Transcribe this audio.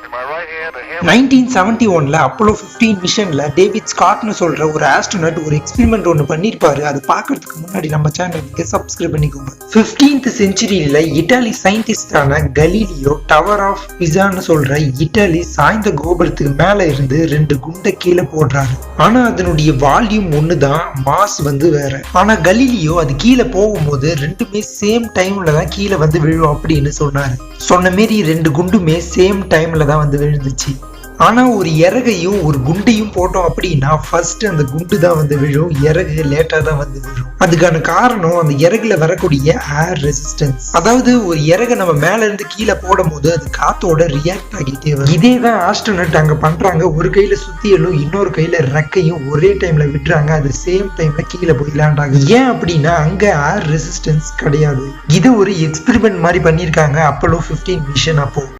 In my right hand, a hammer. 1971ல Apollo 15 மிஷன்ல David ஸ்காட்னு சொல்ற ஒரு ஆஸ்ட்ரோனட் ஒரு எக்ஸ்பெரிமெண்ட் ஒன்று பண்ணிருப்பாரு. அது பார்க்கறதுக்கு முன்னாடி நம்ம சேனலுக்கு சப்ஸ்கிரைப் பண்ணிக்கோங்க. 15th செஞ்சுரியில இட்டாலி சயின்டிஸ்டான கலீலியோ டவர் ஆஃப் பிசான்னு சொல்ற இட்டாலி சாய்ந்த கோபுரத்துக்கு மேல இருந்து 2 குண்டை கீழே போடுறாரு. ஆனா அதனுடைய வால்யூம் ஒண்ணுதான், மாஸ் வேற. ஆனா கலீலியோ அது கீழே போகும்போது ரெண்டுமே சேம் டைம்ல தான் கீழே விழும் அப்படின்னு சொன்னாரு. சொன்ன மாரி 2 குண்டுமே சேம் டைம்ல தான் விழுந்துச்சு. ஆனா ஒரு இறகையும் ஒரு குண்டையும் போட்டோம் அப்படின்னா ஃபர்ஸ்ட் அந்த குண்டு தான் விழும், இறகு லேட்டா தான் விழும். அதுக்கான காரணம் அந்த இறகுல வரக்கூடிய ஏர் ரெசிஸ்டன்ஸ். அதாவது ஒரு இறகை நம்ம மேல இருந்து கீழே போடும் போது அது காத்தோட ரியாக்ட் ஆகிட்டே வரும். இதே தான் ஆஸ்ட்ரோனட் அங்க பண்றாங்க. ஒரு கையில சுத்தியலும் இன்னொரு கையில ரெக்கையும் ஒரே டைம்ல விட்டுறாங்க. அது சேம் டைம்ல கீழே போய் லேண்ட் ஆகுது. ஏன் அப்படின்னா அங்க ஏர் ரெசிஸ்டன்ஸ் கிடையாது. இது ஒரு எக்ஸ்பெரிமெண்ட் மாதிரி பண்ணிருக்காங்க அப்போலோ 15 மிஷன் அப்போ.